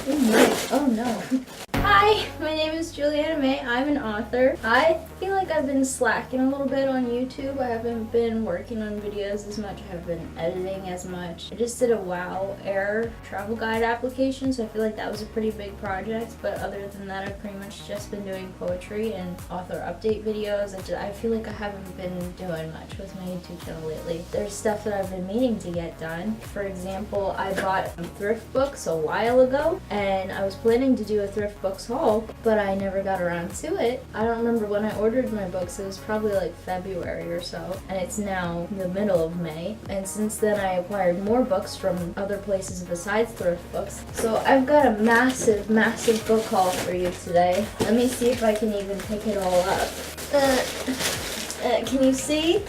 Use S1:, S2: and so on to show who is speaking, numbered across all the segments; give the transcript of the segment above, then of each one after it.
S1: Oh, nice. Oh no. Hi, my name is Juliana May. I'm an author. I feel like I've been slacking a little bit on YouTube. I haven't been working on videos as much. I haven't been editing as much. I just did a WoW Air travel guide application, so I feel like that was a pretty big project. But other than that, I've pretty much just been doing poetry and author update videos. I feel like I haven't been doing much with my YouTube channel lately. There's stuff that I've been meaning to get done. For example, I bought Thriftbooks a while ago, and I was planning to do a Thriftbooks haul, but I never got around to it. I don't remember when I ordered my books. It was probably like February or so, and it's now the middle of May. And since then, I acquired more books from other places besides Thriftbooks. So I've got a massive, massive book haul for you today. Let me see if I can even pick it all up. Can you see?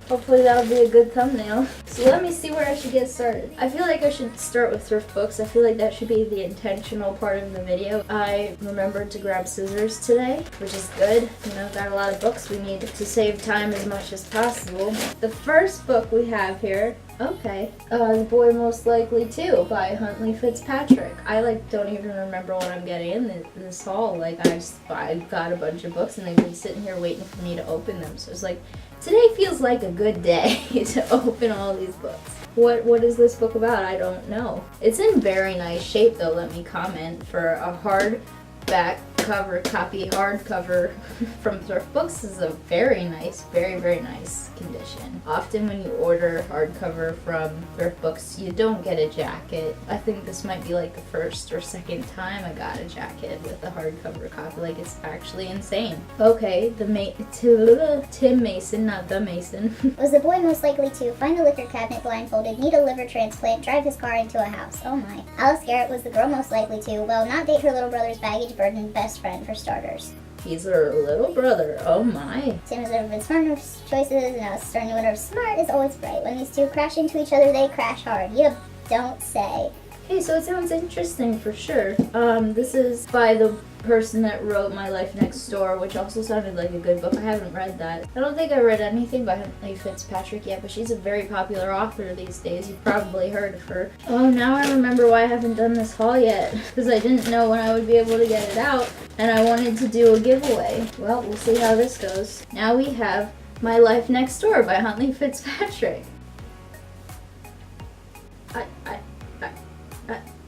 S1: Hopefully that'll be a good thumbnail. So let me see where I should get started. I feel like I should start with Thriftbooks. I feel like that should be the intentional part of the video. I remembered to grab scissors today, which is good. You know, got a lot of books we need to save time as much as possible. The first book we have here, The Boy Most Likely To by Huntley Fitzpatrick. I don't even remember what I'm getting in this haul. I got a bunch of books and they've been sitting here waiting for me to open them. So it's like, today feels like a good day to open all these books. What is this book about? I don't know. It's in very nice shape though, let me comment. For a hardback hardcover from Thriftbooks is a very nice, very, very nice condition. Often when you order hardcover from Thriftbooks, you don't get a jacket. I think this might be like the first or second time I got a jacket with a hardcover copy. Like, it's actually insane. Okay, Tim Mason, not the Mason.
S2: Was the boy most likely to find a liquor cabinet blindfolded, need a liver transplant, drive his car into a house? Oh my. Alice Garrett was the girl most likely to, well, not date her little brother's baggage-burdened best friend for starters.
S1: He's her little brother. Oh my.
S2: Tim has never been smart enough choices, and now it's starting to wonder if smart is always right. When these two crash into each other, they crash hard. You don't say.
S1: Hey, so it sounds interesting for sure. This is by the person that wrote My Life Next Door, which also sounded like a good book. I haven't read that. I don't think I read anything by Huntley Fitzpatrick yet, but she's a very popular author these days. You've probably heard of her. Oh, now I remember why I haven't done this haul yet. Because I didn't know when I would be able to get it out, and I wanted to do a giveaway. Well, we'll see how this goes. Now we have My Life Next Door by Huntley Fitzpatrick.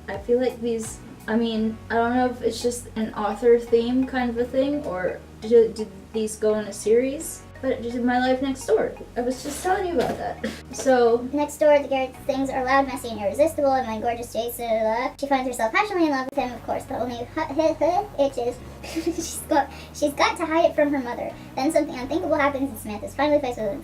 S1: I feel like these, I don't know if it's just an author theme kind of a thing, or did these go in a series? But just My Life Next Door. I was just telling you about that. So
S2: next door, the Garrett things are loud, messy, and irresistible, and my gorgeous Jason, she finds herself passionately in love with him, of course, the only itch is she's got to hide it from her mother. Then something unthinkable happens, and Samantha's finally faced with him.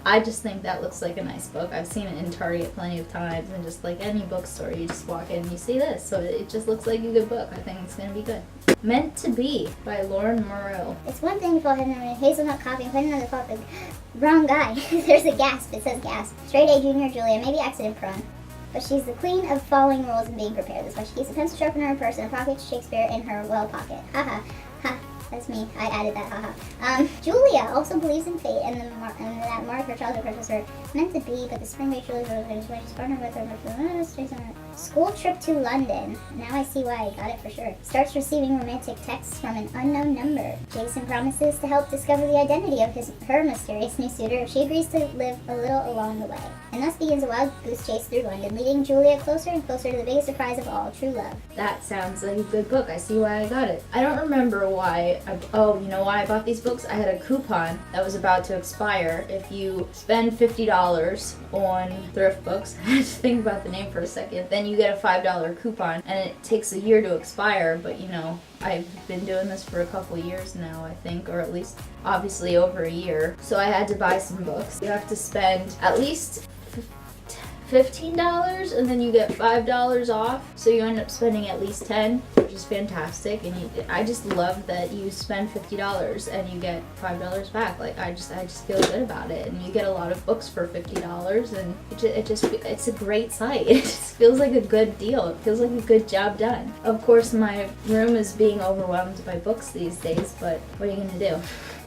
S1: I just think that looks like a nice book. I've seen it in Target plenty of times, and just like any bookstore, you just walk in and you see this. So it just looks like a good book. I think it's going to be good. Meant to Be by Lauren Morrill.
S2: It's one thing if I had a hazelnut coffee and put another coffee. Wrong guy. There's a gasp. It says gasp. Straight A junior Julia, maybe accident prone. But she's the queen of following rules and being prepared. That's why she keeps a pencil sharpener in her purse and a pocket Shakespeare in her well pocket. Haha. Ha. That's me. I added that. Haha. Julia also believes in fate and that Mark, her childhood crush, was her meant to be, but the spring break Julia was when she's partnered with her. School trip to London. Now I see why I got it for sure. Starts receiving romantic texts from an unknown number. Jason promises to help discover the identity of her mysterious new suitor if she agrees to live a little along the way. And thus begins a wild goose chase through London, leading Julia closer and closer to the biggest surprise of all, true love.
S1: That sounds like a good book. I see why I got it. I don't remember why. You know why I bought these books? I had a coupon that was about to expire. If you spend $50 on Thriftbooks, I had to think about the name for a second, then you get a $5 coupon, and it takes a year to expire, but you know, I've been doing this for a couple years now, I think, or at least obviously over a year. So I had to buy some books. You have to spend at least $15 and then you get $5 off, so you end up spending at least $10, which is fantastic. And I just love that you spend $50 and you get $5 back. Like, I just feel good about it, and you get a lot of books for $50, and it's a great site. It just feels like a good deal. It feels like a good job done. Of course, my room is being overwhelmed by books these days, but what are you gonna do?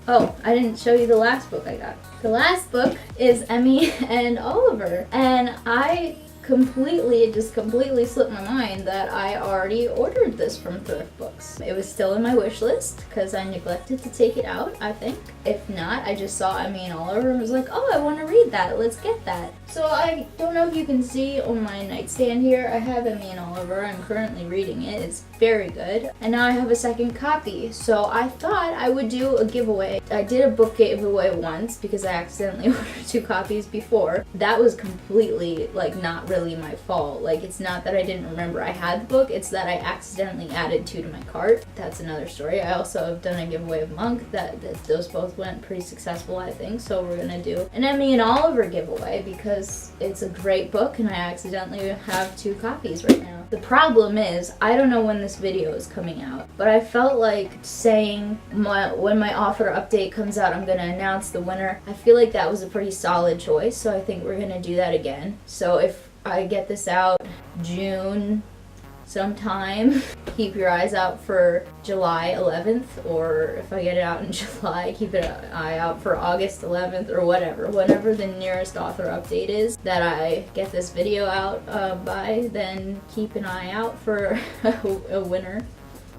S1: Oh, I didn't show you the last book I got. The last book is Emmy and Oliver, and I it just completely slipped my mind that I already ordered this from Thriftbooks. It was still in my wish list because I neglected to take it out, I think. If not, I just saw Emmy and Oliver and was like, oh, I want to read that. Let's get that. So I don't know if you can see on my nightstand here, I have Emmy and Oliver. I'm currently reading it. It's very good. And now I have a second copy. So I thought I would do a giveaway. I did a book giveaway once because I accidentally ordered 2 copies before. That was completely, like, not really my fault. Like, it's not that I didn't remember I had the book, it's that I accidentally added 2 to my cart. That's another story. I also have done a giveaway of Monk. That those both went pretty successful, I think. So we're gonna do an Emmy and Oliver giveaway because it's a great book and I accidentally have 2 copies right now. The problem is, I don't know when this video is coming out, but I felt like saying when my author update comes out, I'm gonna announce the winner. I feel like that was a pretty solid choice, so I think we're gonna do that again. So if I get this out June sometime, keep your eyes out for July 11th, or if I get it out in July, keep an eye out for August 11th or whatever. Whenever the nearest author update is that I get this video out by, then keep an eye out for a winner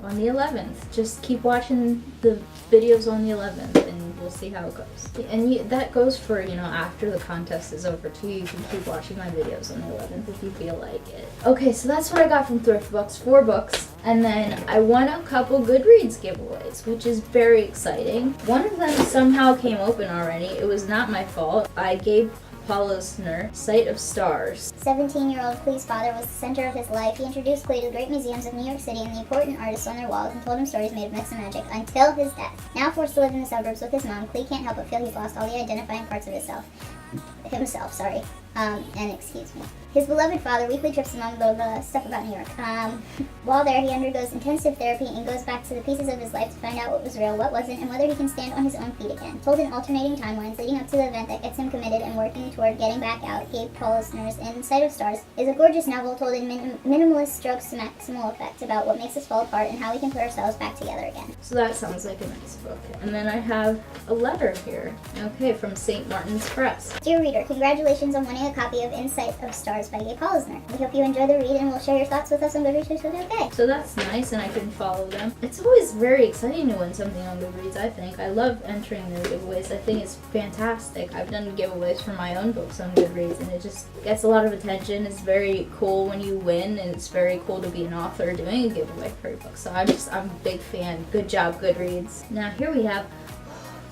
S1: on the 11th. Just keep watching the videos on the 11th and we'll see how it goes. And that goes for, after the contest is over too. You can keep watching my videos on the 11th if you feel like it. Okay, so that's what I got from Thriftbooks, 4 books. And then I won a couple Goodreads giveaways, which is very exciting. One of them somehow came open already. It was not my fault. I gave Paul Listener Sight of Stars.
S2: 17-year-old Clee's father was the center of his life. He introduced Clee to the great museums of New York City and the important artists on their walls and told him stories made of myths and magic until his death. Now forced to live in the suburbs with his mom, Clee can't help but feel he's lost all the identifying parts of himself, and excuse me. His beloved father weekly trips him on the stuff about New York. While there, he undergoes intensive therapy and goes back to the pieces of his life to find out what was real, what wasn't, and whether he can stand on his own feet again. Told in alternating timelines leading up to the event that gets him committed and working toward getting back out, Gabe Paul Listeners in Sight of Stars is a gorgeous novel told in minimalist strokes to maximal effect about what makes us fall apart and how we can put ourselves back together again.
S1: So that sounds like a nice book. And then I have a letter here. Okay, from St. Martin's Press.
S2: Dear reader, congratulations on winning a copy of In Sight of Stars by Gabe Paul Listener. We hope you enjoy the read and will share your thoughts with us on Goodreads. Okay.
S1: So that's nice, and I can follow them. It's always very exciting to win something on Goodreads, I think. I love entering their giveaways. I think it's fantastic. I've done giveaways for my own books on Goodreads, and it just gets a lot of attention. It's very cool when you win, and it's very cool to be an author doing a giveaway for your book. So I'm a big fan. Good job, Goodreads. Now here we have...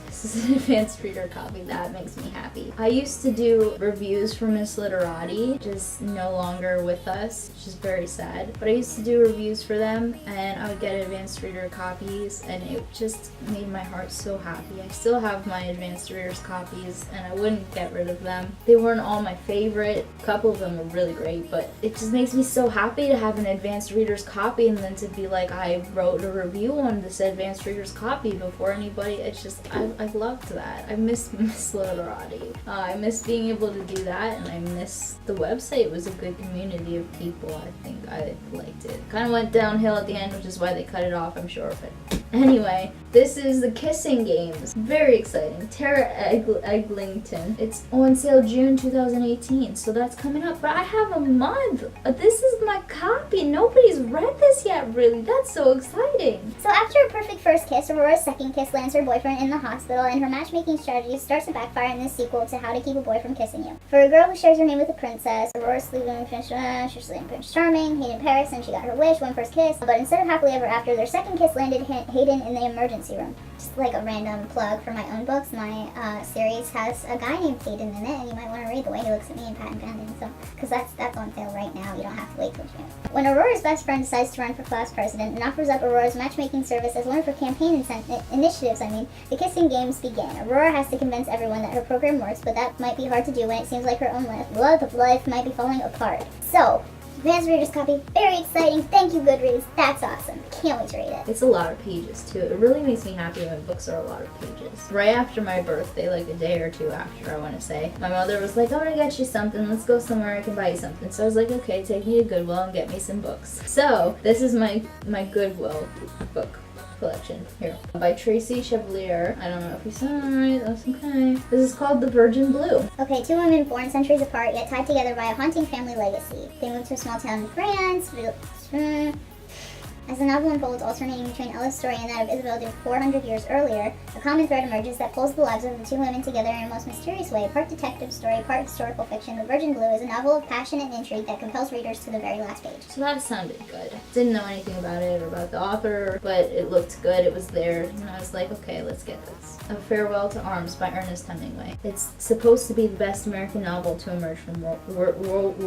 S1: This is an advanced reader copy. That makes me happy. I used to do reviews for Miss Literati, which is no longer with us, which is very sad. But I used to do reviews for them, and I would get advanced reader copies, and it just made my heart so happy. I still have my advanced readers copies, and I wouldn't get rid of them. They weren't all my favorite. A couple of them were really great, but it just makes me so happy to have an advanced reader's copy, and then to be like, I wrote a review on this advanced reader's copy before anybody. It's just, I loved that. I miss Miss Literati. I miss being able to do that, and I miss the website. It was a good community of people. I think I liked it. Kind of went downhill at the end, which is why they cut it off, I'm sure. But anyway, this is the Kissing Games. Very exciting. Tara Eglinton. It's on sale June 2018, so that's coming up. But I have a month. This is my copy. Nobody's read this yet, really. That's so exciting.
S2: So after a perfect first kiss, Aurora's second kiss lands her boyfriend in the hospital, and her matchmaking strategy starts to backfire in this sequel to How to Keep a Boy from Kissing You. For a girl who shares her name with a princess, Aurora's sleeping Prince Charming, Hayden Paris, and she got her wish, one first kiss. But instead of happily ever after, their second kiss landed Hayden in the emergency room. Just like a random plug for my own books, my series has a guy named Hayden in it, and you might want to read the way he looks at me in Patent Pending, so because that's on sale right now. You don't have to wait till June. When Aurora's best friend decides to run for class president and offers up Aurora's matchmaking service as one of her campaign initiatives, the Kissing Games begin. Aurora has to convince everyone that her program works, but that might be hard to do when it seems like her own love of life might be falling apart. So, advanced reader's copy, very exciting. Thank you, Goodreads. That's awesome. Can't wait to read it.
S1: It's a lot of pages too. It really makes me happy when books are a lot of pages. Right after my birthday, like a day or two after, I want to say, my mother was like, I'm gonna get you something. Let's go somewhere I can buy you something. So I was like, okay, take me to Goodwill and get me some books. So this is my Goodwill book collection. Here. By Tracy Chevalier. I don't know if you said it right, that's okay. This is called The Virgin Blue.
S2: Okay, two women born centuries apart yet tied together by a haunting family legacy. They moved to a small town in France. As the novel unfolds, alternating between Ella's story and that of Isabel 400 years earlier, a common thread emerges that pulls the lives of the two women together in a most mysterious way. Part detective story, part historical fiction, The Virgin Blue is a novel of passion and intrigue that compels readers to the very last page.
S1: So that sounded good. Didn't know anything about it or about the author, but it looked good. It was there, and I was like, okay, let's get this. A Farewell to Arms by Ernest Hemingway. It's supposed to be the best American novel to emerge from World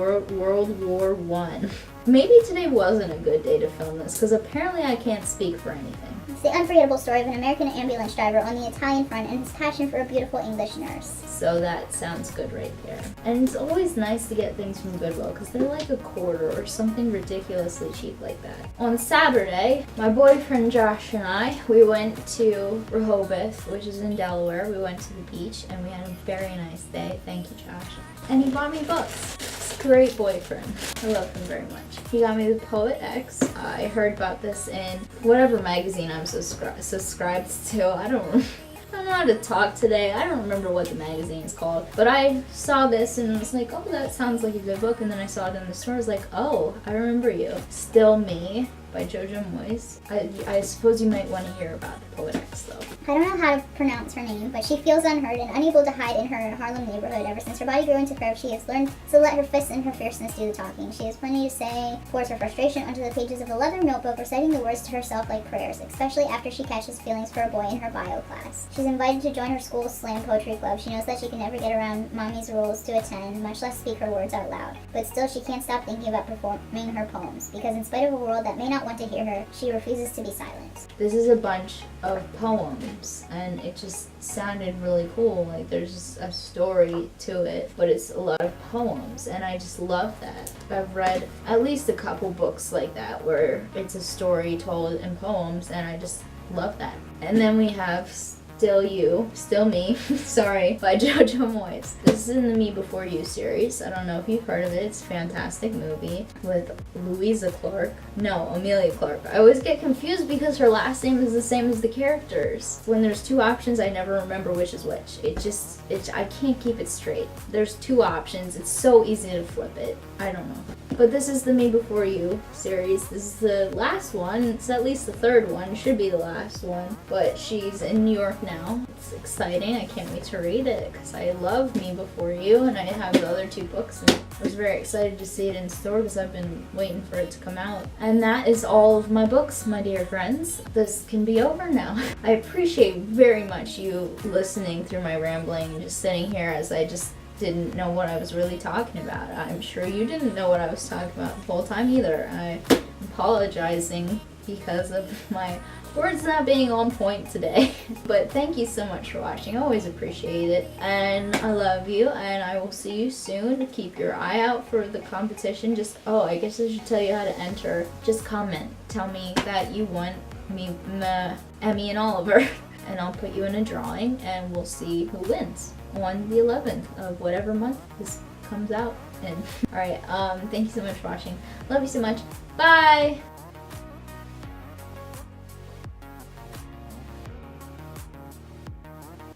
S1: War I. Maybe today wasn't a good day to film this, because apparently I can't speak for anything.
S2: It's the unforgettable story of an American ambulance driver on the Italian front and his passion for a beautiful English nurse.
S1: So that sounds good right there. And it's always nice to get things from Goodwill, because they're like $1 or something ridiculously cheap like that. On Saturday, my boyfriend Josh and I, we went to Rehoboth, which is in Delaware. We went to the beach, and we had a very nice day. Thank you, Josh. And he bought me books. Great boyfriend. I love him very much. He got me The Poet X. I heard about this in whatever magazine I'm subscribed to. I don't know how to talk today. I don't remember what the magazine is called. But I saw this and was like, oh, that sounds like a good book. And then I saw it in the store. I was like, oh, I remember you. Still Me by Jojo Moyes. I suppose you might want to hear about The Poet X, though.
S2: I don't know how to pronounce her name, but she feels unheard and unable to hide in her Harlem neighborhood. Ever since her body grew into curves, she has learned to let her fists and her fierceness do the talking. She has plenty to say, pours her frustration onto the pages of a leather notebook, reciting the words to herself like prayers, especially after she catches feelings for a boy in her bio class. She's invited to join her school's slam poetry club. She knows that she can never get around mommy's rules to attend, much less speak her words out loud. But still, she can't stop thinking about performing her poems, because in spite of a world that may not want to hear her, she refuses to be silent.
S1: This is a bunch of poems, and it just sounded really cool. Like, there's just a story to it, but it's a lot of poems, and I just love that. I've read at least a couple books like that where it's a story told in poems, and I just love that. And then we have Still Me, sorry, by Jojo Moyes. This is in the Me Before You series. I don't know if you've heard of it. It's a fantastic movie with Amelia Clarke. I always get confused because her last name is the same as the characters. When there's two options, I never remember which is which. I can't keep it straight. There's two options. It's so easy to flip it. I don't know. But this is the Me Before You series. This is the last one. It's at least the third one. It should be the last one. But she's in New York now. It's exciting. I can't wait to read it because I love Me Before You, and I have the other two books, and I was very excited to see it in store because I've been waiting for it to come out. And that is all of my books, my dear friends. This can be over now. I appreciate very much you listening through my rambling and just sitting here as I just didn't know what I was really talking about. I'm sure you didn't know what I was talking about the whole time either. I'm apologizing because of my words not being on point today. But thank you so much for watching. I always appreciate it. And I love you, and I will see you soon. Keep your eye out for the competition. I guess I should tell you how to enter. Just comment. Tell me that you want me, Emmy and Oliver. And I'll put you in a drawing, and we'll see who wins on the 11th of whatever month this comes out in. Alright, thank you so much for watching. Love you so much. Bye!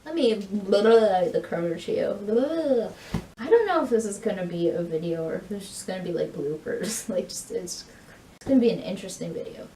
S1: Let me the Kroger Trio. I don't know if this is gonna be a video or if it's just gonna be like bloopers. It's gonna be an interesting video.